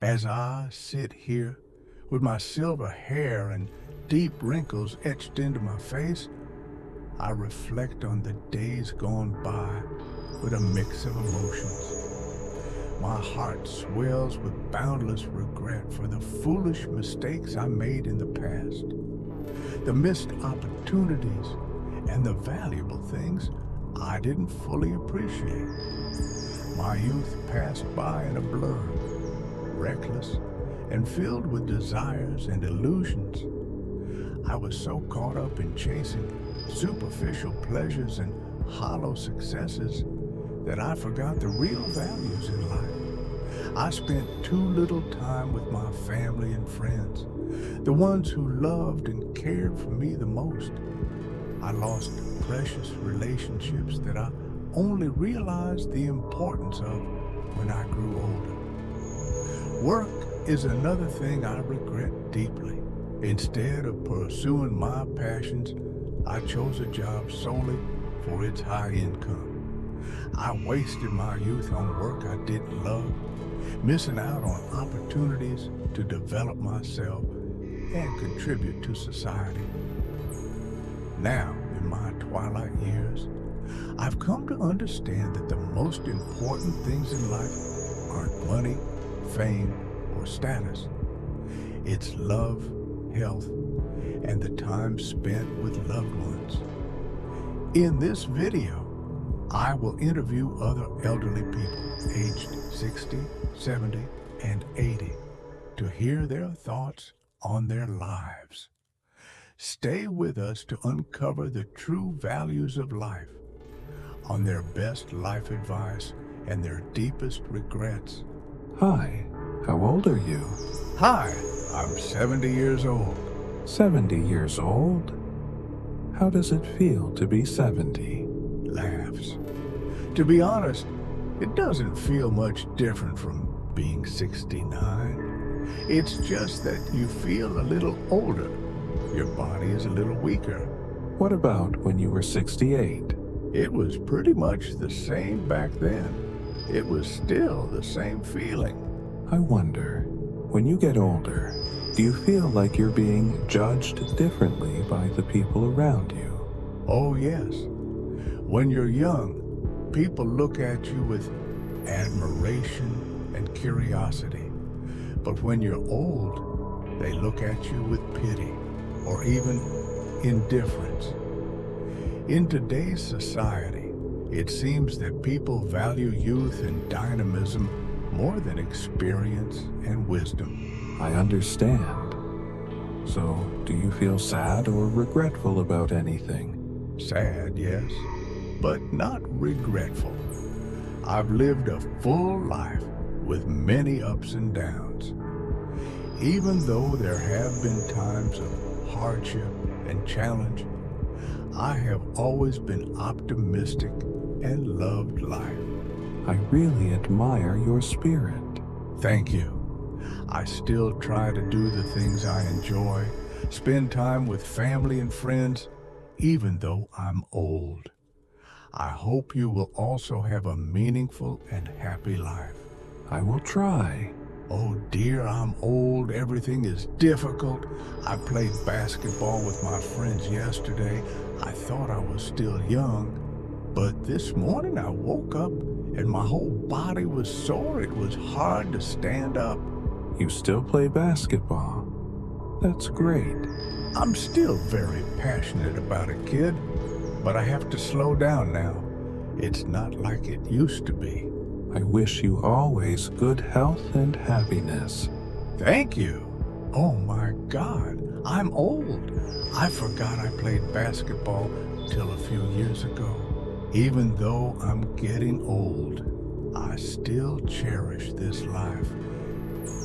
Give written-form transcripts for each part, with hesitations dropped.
As I sit here with my silver hair and deep wrinkles etched into my face, I reflect on the days gone by with a mix of emotions. My heart swells with boundless regret for the foolish mistakes I made in the past, the missed opportunities, and the valuable things I didn't fully appreciate. My youth passed by in a blur, reckless and filled with desires and illusions. I was so caught up in chasing superficial pleasures and hollow successes that I forgot the real values in life. I spent too little time with my family and friends, the ones who loved and cared for me the most. I lost precious relationships that I only realized the importance of when I grew older. Work is another thing I regret deeply. Instead of pursuing my passions, I chose a job solely for its high income. I wasted my youth on work I didn't love, missing out on opportunities to develop myself and contribute to society. Now, in my twilight years, I've come to understand that the most important things in life aren't money, fame, or status. It's love, health, and the time spent with loved ones. In this video, I will interview other elderly people aged 60, 70, and 80 to hear their thoughts on their lives. Stay with us to uncover the true values of life, on their best life advice and their deepest regrets. Hi, how old are you? Hi, I'm 70 years old. 70 years old? How does it feel to be 70? Laughs. To be honest, it doesn't feel much different from being 69. It's just that you feel a little older. Your body is a little weaker. What about when you were 68? It was pretty much the same back then. It was still the same feeling. I wonder, when you get older, do you feel like you're being judged differently by the people around you? Oh yes. When you're young, people look at you with admiration and curiosity. But when you're old, they look at you with pity or even indifference. In today's society, it seems that people value youth and dynamism more than experience and wisdom. I understand. So, do you feel sad or regretful about anything? Sad, yes, but not regretful. I've lived a full life with many ups and downs. Even though there have been times of hardship and challenge, I have always been optimistic and loved life. I really admire your spirit. Thank you. I still try to do the things I enjoy, spend time with family and friends, even though I'm old. I hope you will also have a meaningful and happy life. I will try. Oh dear, I'm old. Everything is difficult. I played basketball with my friends yesterday. I thought I was still young, but this morning I woke up and my whole body was sore. It was hard to stand up. You still play basketball? That's great. I'm still very passionate about it, kid, but I have to slow down now. It's not like it used to be. I wish you always good health and happiness. Thank you. Oh my God, I'm old. I forgot I played basketball till a few years ago. Even though I'm getting old, I still cherish this life.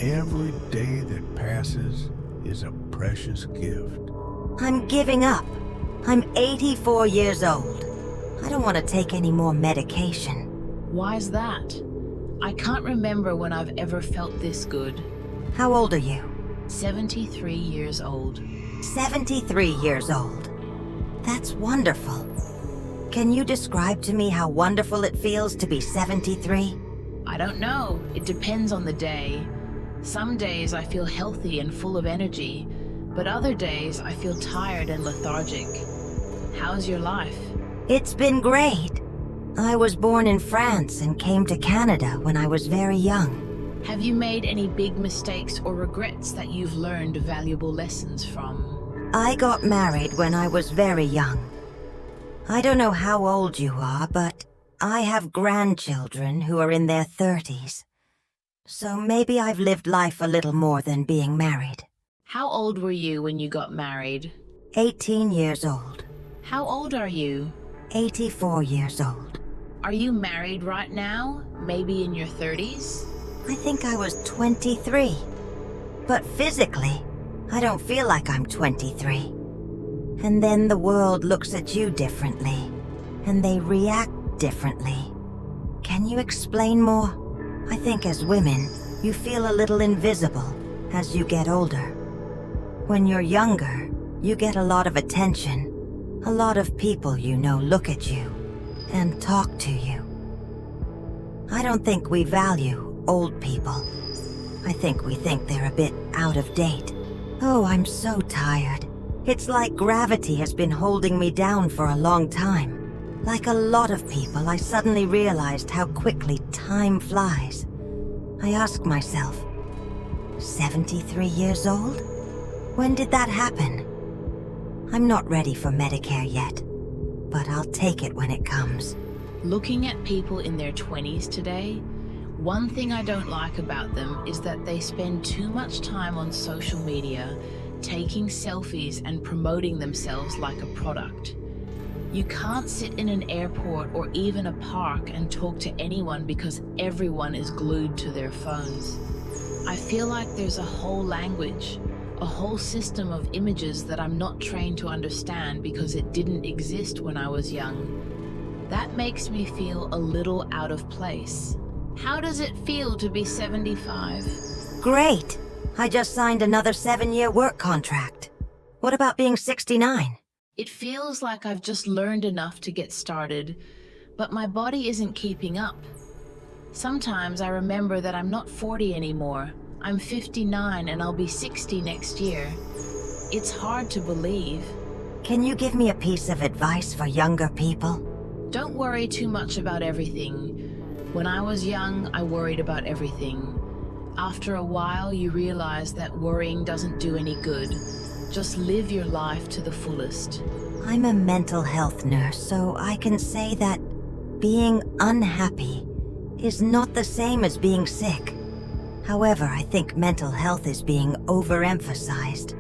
Every day that passes is a precious gift. I'm giving up. I'm 84 years old. I don't want to take any more medication. Why's that? I can't remember when I've ever felt this good. How old are you? 73 years old. 73 years old. That's wonderful. Can you describe to me how wonderful it feels to be 73? I don't know. It depends on the day. Some days I feel healthy and full of energy, but other days I feel tired and lethargic. How's your life? It's been great. I was born in France and came to Canada when I was very young. Have you made any big mistakes or regrets that you've learned valuable lessons from? I got married when I was very young. I don't know how old you are, but I have grandchildren who are in their 30s. So maybe I've lived life a little more than being married. How old were you when you got married? 18 years old. How old are you? 84 years old. Are you married right now? Maybe in your 30s? I think I was 23. But physically, I don't feel like I'm 23. And then the world looks at you differently, and they react differently. Can you explain more? I think as women, you feel a little invisible as you get older. When you're younger, you get a lot of attention. A lot of people you know look at you and talk to you. I don't think we value old people. I think we think they're a bit out of date. Oh, I'm so tired. It's like gravity has been holding me down for a long time. Like a lot of people, I suddenly realized how quickly time flies. I ask myself, 73 years old? When did that happen? I'm not ready for Medicare yet, but I'll take it when it comes. Looking at people in their 20s today, one thing I don't like about them is that they spend too much time on social media, taking selfies and promoting themselves like a product. You can't sit in an airport or even a park and talk to anyone because everyone is glued to their phones. I feel like there's a whole language, a whole system of images that I'm not trained to understand because it didn't exist when I was young. That makes me feel a little out of place. How does it feel to be 75? Great! I just signed another 7-year work contract. What about being 69? It feels like I've just learned enough to get started, but my body isn't keeping up. Sometimes I remember that I'm not 40 anymore. I'm 59 and I'll be 60 next year. It's hard to believe. Can you give me a piece of advice for younger people? Don't worry too much about everything. When I was young, I worried about everything. After a while, you realize that worrying doesn't do any good. Just live your life to the fullest. I'm a mental health nurse, so I can say that being unhappy is not the same as being sick. However, I think mental health is being overemphasized.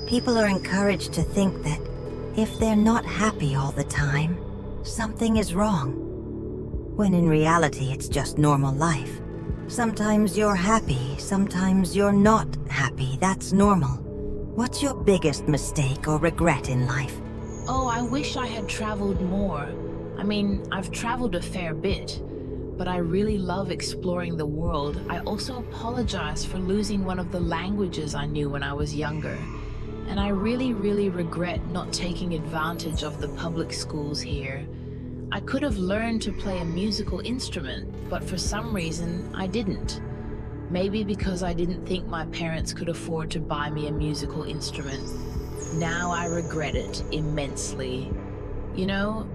People are encouraged to think that if they're not happy all the time, something is wrong. When in reality, it's just normal life. Sometimes you're happy, sometimes you're not happy. That's normal. What's your biggest mistake or regret in life? Oh, I wish I had traveled more. I mean, I've traveled a fair bit, but I really love exploring the world. I also apologize for losing one of the languages I knew when I was younger. And I really regret not taking advantage of the public schools here. I could have learned to play a musical instrument, but for some reason, I didn't. Maybe because I didn't think my parents could afford to buy me a musical instrument. Now I regret it immensely. You know,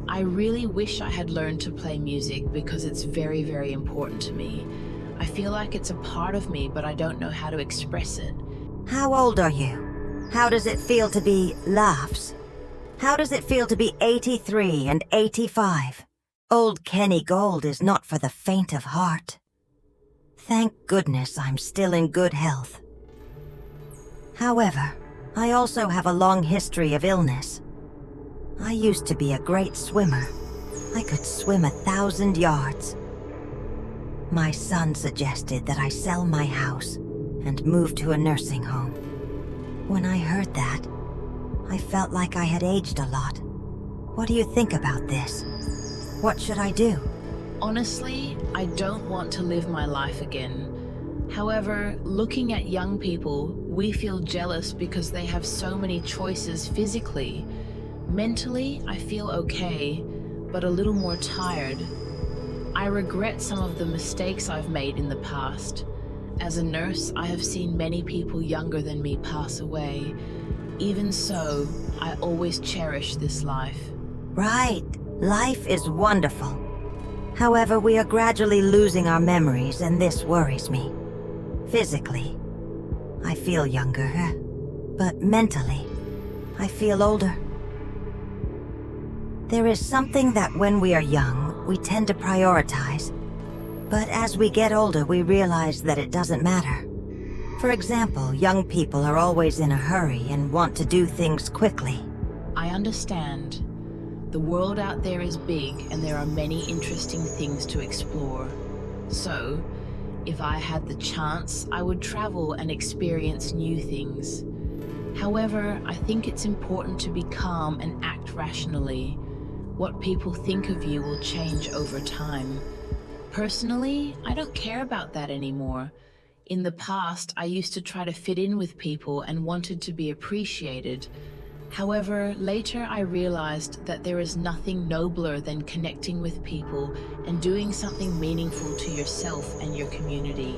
I really wish I had learned to play music because it's very important to me. I feel like it's a part of me, but I don't know how to express it. How old are you? How does it feel to be laughs? How does it feel to be 83 and 85? Old Kenny Gold is not for the faint of heart. Thank goodness I'm still in good health. However, I also have a long history of illness. I used to be a great swimmer. I could swim 1,000 yards. My son suggested that I sell my house and move to a nursing home. When I heard that, I felt like I had aged a lot. What do you think about this? What should I do? Honestly, I don't want to live my life again. However, looking at young people, we feel jealous because they have so many choices physically. Mentally, I feel okay, but a little more tired. I regret some of the mistakes I've made in the past. As a nurse, I have seen many people younger than me pass away. Even so, I always cherish this life. Right. Life is wonderful. However, we are gradually losing our memories, and this worries me. Physically, I feel younger, but mentally, I feel older. There is something that when we are young, we tend to prioritize. But as we get older, we realize that it doesn't matter. For example, young people are always in a hurry and want to do things quickly. I understand. The world out there is big and there are many interesting things to explore. So, if I had the chance, I would travel and experience new things. However, I think it's important to be calm and act rationally. What people think of you will change over time. Personally, I don't care about that anymore. In the past, I used to try to fit in with people and wanted to be appreciated. However, later I realized that there is nothing nobler than connecting with people and doing something meaningful to yourself and your community.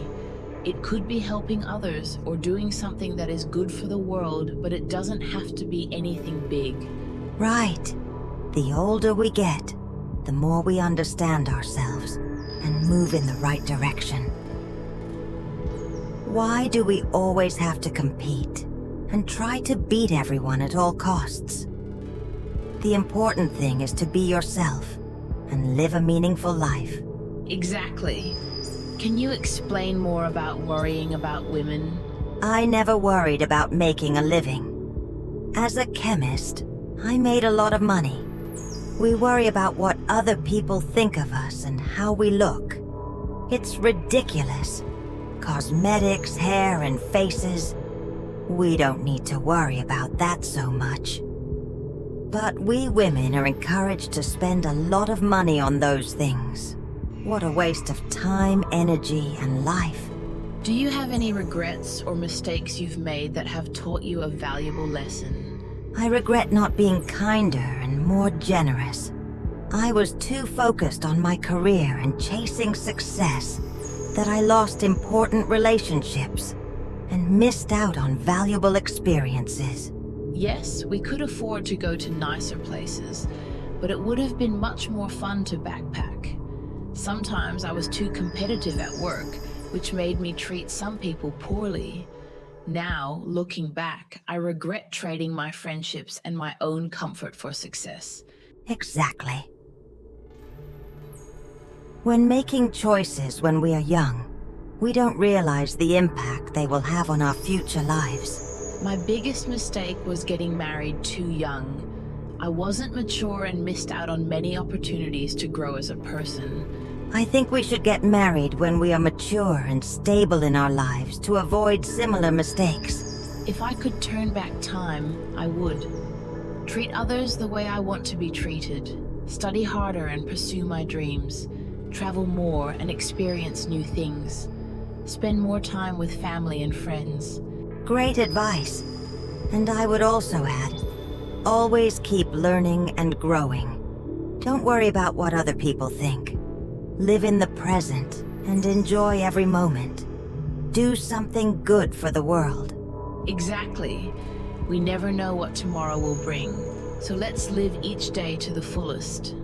It could be helping others or doing something that is good for the world, but it doesn't have to be anything big. Right. The older we get, the more we understand ourselves and move in the right direction. Why do we always have to compete and try to beat everyone at all costs? The important thing is to be yourself and live a meaningful life. Exactly. Can you explain more about worrying about women? I never worried about making a living. As a chemist, I made a lot of money. We worry about what other people think of us and how we look. It's ridiculous. Cosmetics, hair, and faces. We don't need to worry about that so much. But we women are encouraged to spend a lot of money on those things. What a waste of time, energy, and life. Do you have any regrets or mistakes you've made that have taught you a valuable lesson? I regret not being kinder and more generous. I was too focused on my career and chasing success that I lost important relationships and missed out on valuable experiences. Yes, we could afford to go to nicer places, but it would have been much more fun to backpack. Sometimes I was too competitive at work, which made me treat some people poorly. Now, looking back, I regret trading my friendships and my own comfort for success. Exactly. When making choices when we are young, we don't realize the impact they will have on our future lives. My biggest mistake was getting married too young. I wasn't mature and missed out on many opportunities to grow as a person. I think we should get married when we are mature and stable in our lives to avoid similar mistakes. If I could turn back time, I would. Treat others the way I want to be treated. Study harder and pursue my dreams. Travel more and experience new things. Spend more time with family and friends. Great advice. And I would also add, always keep learning and growing. Don't worry about what other people think. Live in the present and enjoy every moment. Do something good for the world. Exactly. We never know what tomorrow will bring, so let's live each day to the fullest.